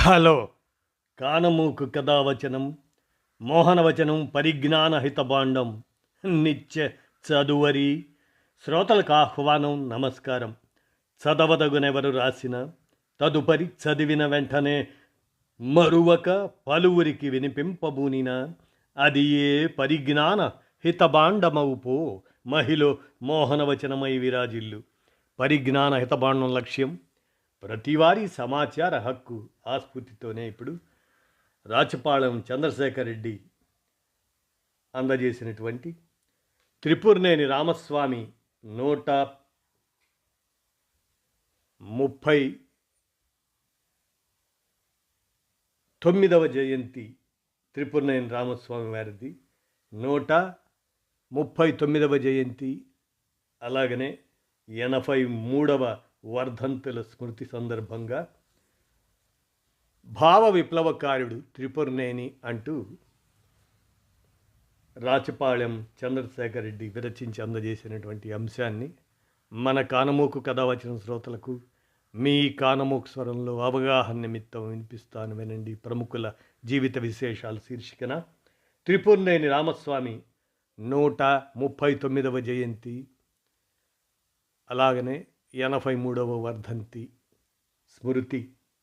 Hello! కానమూకు కథావచనం మోహనవచనం పరిజ్ఞానహితభాండం నిత్య చదువరి శ్రోతలకు ఆహ్వానం నమస్కారం. చదవదగునెవరు రాసిన తదుపరి చదివిన వెంటనే మరువక పలువురికి వినిపింపబూనిన అది ఏ పరిజ్ఞాన హితభాండమవు పో మహిళ మోహనవచనమై విరాజిల్లు. పరిజ్ఞాన హితభాండం లక్ష్యం ప్రతివారీ సమాచార హక్కు. ఆస్ఫూర్తితోనే ఇప్పుడు రాచపాళెం చంద్రశేఖర్ రెడ్డి అందజేసినటువంటి త్రిపురనేని రామస్వామి 139వ జయంతి. త్రిపురనేని రామస్వామి వారిది 139వ జయంతి. అలాగనే 83వ వర్ధంతుల స్మృతి సందర్భంగా భావ విప్లవకారుడు త్రిపురనేని అంటూ రాచపాళెం చంద్రశేఖర్ రెడ్డి విరచించి అందజేసినటువంటి అంశాన్ని మన కానమోకు కథావచన శ్రోతలకు మీ కానమోకు స్వరంలో అవగాహన నిమిత్తం వినిపిస్తాను, వినండి. ప్రముఖుల జీవిత విశేషాలు శీర్షికన త్రిపురనేని రామస్వామి 139వ జయంతి, అలాగనే 83వ వర్ధంతి స్మృతి.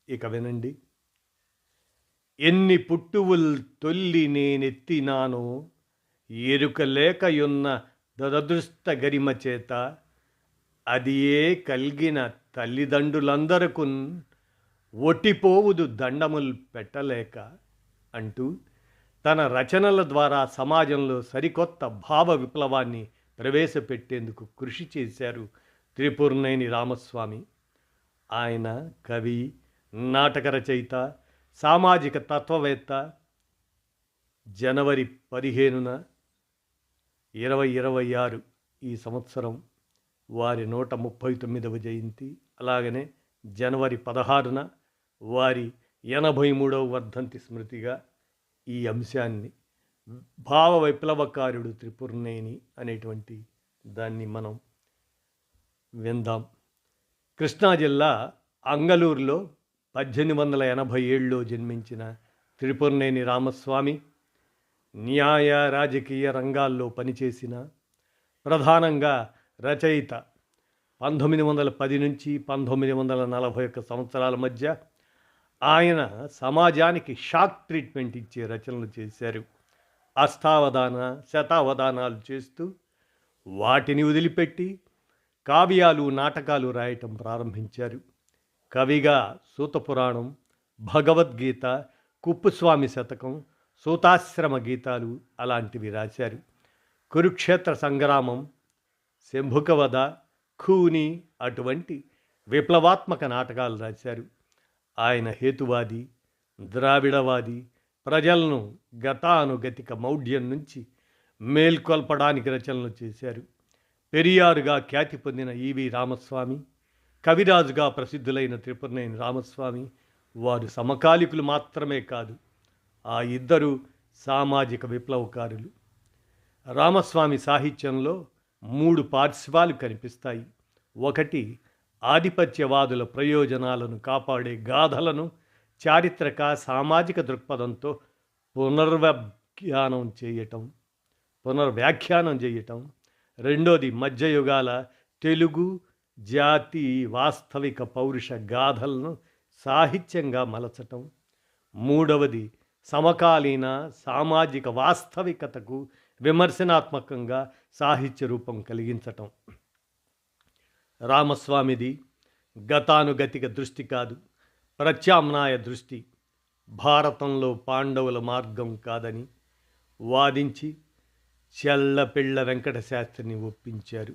ఇక వినండి. ఎన్ని పుట్టువుల్ తొల్లి నేనెత్తినానో ఎరుక లేకయున్న దురదృష్ట గరిమ చేత అది ఏ కల్గిన తల్లిదండ్రులందరకున్ ఒట్టిపోవుదు దండములు పెట్టలేక అంటూ తన రచనల ద్వారా సమాజంలో సరికొత్త భావ విప్లవాన్ని ప్రవేశపెట్టేందుకు కృషి చేశారు త్రిపురనేని రామస్వామి. ఆయన కవి, నాటక రచయిత, సామాజిక తత్వవేత్త. జనవరి 15న 2026 ఈ సంవత్సరం వారి 139వ జయంతి. అలాగనే జనవరి 16న వారి 83వ వర్ధంతి స్మృతిగా ఈ అంశాన్ని భావ విప్లవకారుడు త్రిపురనేని అనేటువంటి దాన్ని మనం విందాం. కృష్ణా జిల్లా అంగలూరులో 1887లో జన్మించిన త్రిపురనేని రామస్వామి న్యాయ రాజకీయ రంగాల్లో పనిచేసిన ప్రధానంగా రచయిత. 1910 నుంచి 1941 సంవత్సరాల మధ్య ఆయన సమాజానికి షాక్ ట్రీట్మెంట్ ఇచ్చే రచనలు చేశారు. అష్టావధాన, శతావధానాలు చేస్తూ వాటిని వదిలిపెట్టి కావ్యాలు, నాటకాలు రాయటం ప్రారంభించారు. కవిగా సూతపురాణం, భగవద్గీత, కుప్పుస్వామి శతకం, సూతాశ్రమ గీతాలు అలాంటివి రాశారు. కురుక్షేత్ర సంగ్రామం, శంభుకవధ, ఖూని అటువంటి విప్లవాత్మక నాటకాలు రాశారు. ఆయన హేతువాది, ద్రావిడవాది, ప్రజలను గతానుగతిక మౌఢ్యం నుంచి మేల్కొల్పడానికి రచనలు చేశారు. పెరియారుగా ఖ్యాతి పొందిన ఈవి రామస్వామి, కవిరాజుగా ప్రసిద్ధులైన త్రిపురనేని రామస్వామి వారు సమకాలికులు మాత్రమే కాదు, ఆ ఇద్దరు సామాజిక విప్లవకారులు. రామస్వామి సాహిత్యంలో 3 పార్శ్వాలు కనిపిస్తాయి. ఒకటి, ఆధిపత్యవాదుల ప్రయోజనాలను కాపాడే గాథలను చారిత్రక సామాజిక దృక్పథంతో పునర్వ్యాఖ్యానం చేయటం. రెండోది, మధ్యయుగాల తెలుగు జాతి వాస్తవిక పౌరుష గాథలను సాహిత్యంగా మలచటం. మూడవది, సమకాలీన సామాజిక వాస్తవికతకు విమర్శనాత్మకంగా సాహిత్య రూపం కలిగించటం. రామస్వామిది గతానుగతిక దృష్టి కాదు, ప్రత్యామ్నాయ దృష్టి. భారతంలో పాండవుల మార్గం కాదని వాదించి చెల్లపిళ్ళ వెంకట శాస్త్రిని ఒప్పించారు.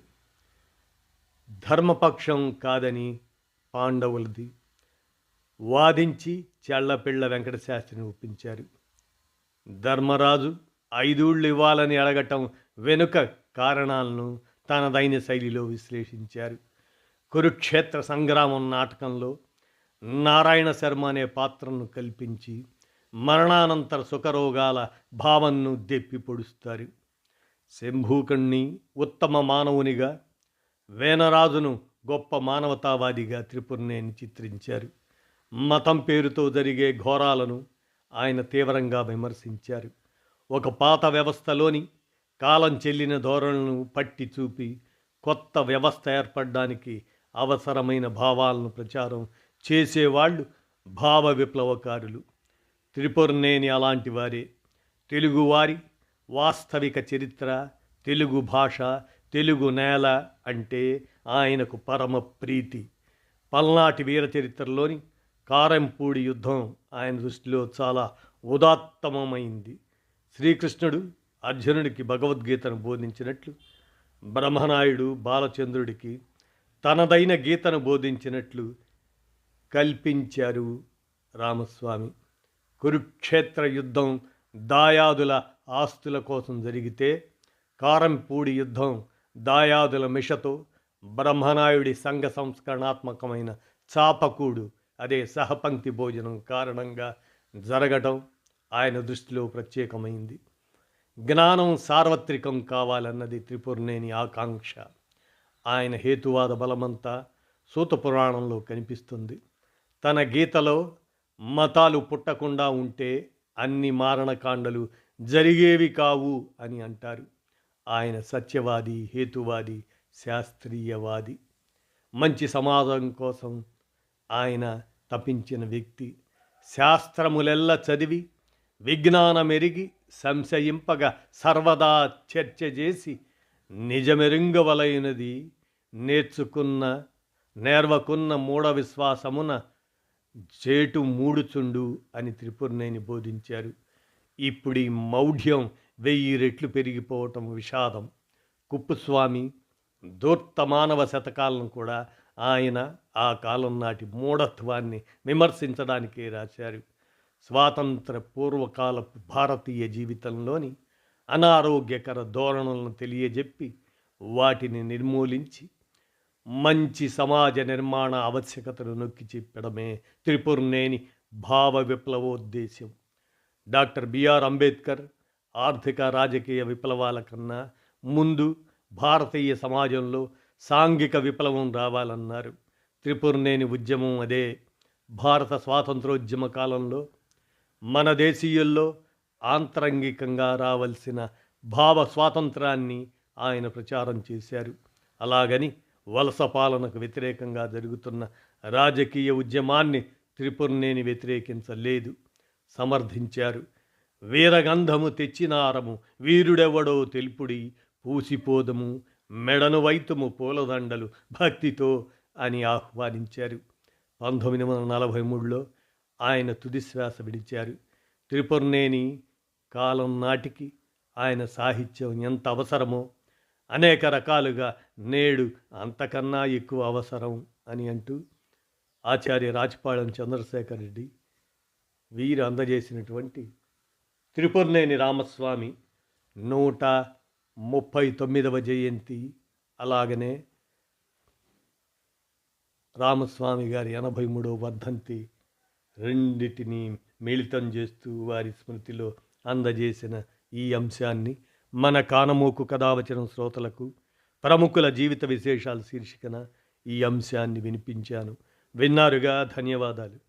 ధర్మపక్షం కాదని పాండవులది వాదించి చెల్లపిళ్ళ వెంకట శాస్త్రిని ఒప్పించారు. ధర్మరాజు 5 ఊళ్ళు ఇవ్వాలని అడగటం వెనుక కారణాలను తనదైన శైలిలో విశ్లేషించారు. కురుక్షేత్ర సంగ్రామం నాటకంలో నారాయణ శర్మ అనే పాత్రను కల్పించి మరణానంతర సుఖరోగాల భావనను దెప్పి పొడుస్తారు. శంభూకుణ్ణి ఉత్తమ మానవునిగా, వేనరాజును గొప్ప మానవతావాదిగా త్రిపురనేని చిత్రించారు. మతం పేరుతో జరిగే ఘోరాలను ఆయన తీవ్రంగా విమర్శించారు. ఒక పాత వ్యవస్థలోని కాలం చెల్లిన ధోరణులను పట్టి చూపి కొత్త వ్యవస్థ ఏర్పడడానికి అవసరమైన భావాలను ప్రచారం చేసేవాళ్ళు భావ విప్లవకారులు. త్రిపురనేని అలాంటి వారే. తెలుగువారి వాస్తవిక చరిత్ర, తెలుగు భాష, తెలుగు నేల అంటే ఆయనకు పరమ ప్రీతి. పల్నాటి వీర చరిత్రలోని కారంపూడి యుద్ధం ఆయన దృష్టిలో చాలా ఉదాత్తమమైంది. శ్రీకృష్ణుడు అర్జునుడికి భగవద్గీతను బోధించినట్లు బ్రహ్మనాయుడు బాలచంద్రుడికి తనదైన గీతను బోధించినట్లు కల్పించారు రామస్వామి. కురుక్షేత్ర యుద్ధం దాయాదుల ఆస్తుల కోసం జరిగితే కారంపూడి యుద్ధం దాయాదుల మిషతో బ్రహ్మనాయుడి సంఘ సంస్కరణాత్మకమైన చాపకూడు అదే సహపంక్తి భోజనం కారణంగా జరగటం ఆయన దృష్టిలో ప్రత్యేకమైంది. జ్ఞానం సార్వత్రికం కావాలన్నది త్రిపురనేని ఆకాంక్ష. ఆయన హేతువాద బలమంతా సూతపురాణంలో కనిపిస్తుంది. తన గీతలో మతాలు పుట్టకుండా ఉంటే అన్ని మారణకాండలు జరిగేవి కావు అని అంటారు. ఆయన సత్యవాది, హేతువాది, శాస్త్రీయవాది. మంచి సమాజం కోసం ఆయన తపించిన వ్యక్తి. శాస్త్రములెల్ల చదివి విజ్ఞానమెరిగి సంశయింపగా సర్వదా చర్చ చేసి నిజమెరుంగవలైనది నేర్వకున్న మూఢ విశ్వాసమున చేటు మూడుచుండు అని త్రిపురనేని బోధించారు. ఇప్పుడు ఈ మౌఢ్యం 1000 రెట్లు పెరిగిపోవటం విషాదం. కుప్పుస్వామి ధూర్త మానవ శతకాలను కూడా ఆయన ఆ కాలం నాటి మూఢత్వాన్ని విమర్శించడానికే రాశారు. స్వాతంత్ర పూర్వకాలపు భారతీయ జీవితంలోని అనారోగ్యకర ధోరణులను తెలియజెప్పి వాటిని నిర్మూలించి మంచి సమాజ నిర్మాణ ఆవశ్యకతను నొక్కి చెప్పడమే త్రిపురనేని భావ విప్లవోద్దేశం. డాక్టర్ బిఆర్ అంబేద్కర్ ఆర్థిక రాజకీయ విప్లవాల కన్నా ముందు భారతీయ సమాజంలో సాంఘిక విప్లవం రావాలన్నారు. త్రిపురనేని ఉద్యమం అదే. భారత స్వాతంత్రోద్యమ కాలంలో మన దేశీయుల్లో ఆంతరంగికంగా రావలసిన భావ స్వాతంత్రాన్ని ఆయన ప్రచారం చేశారు. అలాగని వలస పాలనకు వ్యతిరేకంగా జరుగుతున్న రాజకీయ ఉద్యమాన్ని త్రిపురనేని వ్యతిరేకించలేదు, సమర్థించారు. వీరగంధము తెచ్చినారము వీరుడెవడో తెలుపుడి పూసిపోదము మెడను వైతుము పూలదండలు భక్తితో అని ఆహ్వానించారు. 1943లో ఆయన తుదిశ్వాస విడిచారు. త్రిపురనేని కాలం నాటికి ఆయన సాహిత్యం ఎంత అవసరమో అనేక రకాలుగా నేడు అంతకన్నా ఎక్కువ అవసరం అని అంటూ ఆచార్య రాచపాళెం చంద్రశేఖర్ రెడ్డి వీరు అందజేసినటువంటి త్రిపురనేని రామస్వామి 139వ జయంతి, అలాగనే రామస్వామి గారి 83వ వర్ధంతి రెండిటిని మిళితం చేస్తూ వారి స్మృతిలో అందజేసిన ఈ అంశాన్ని మన కానమోకు కథావచనం శ్రోతలకు ప్రముఖుల జీవిత విశేషాలు శీర్షికన ఈ అంశాన్ని వినిపించాను. విన్నారుగా, ధన్యవాదాలు.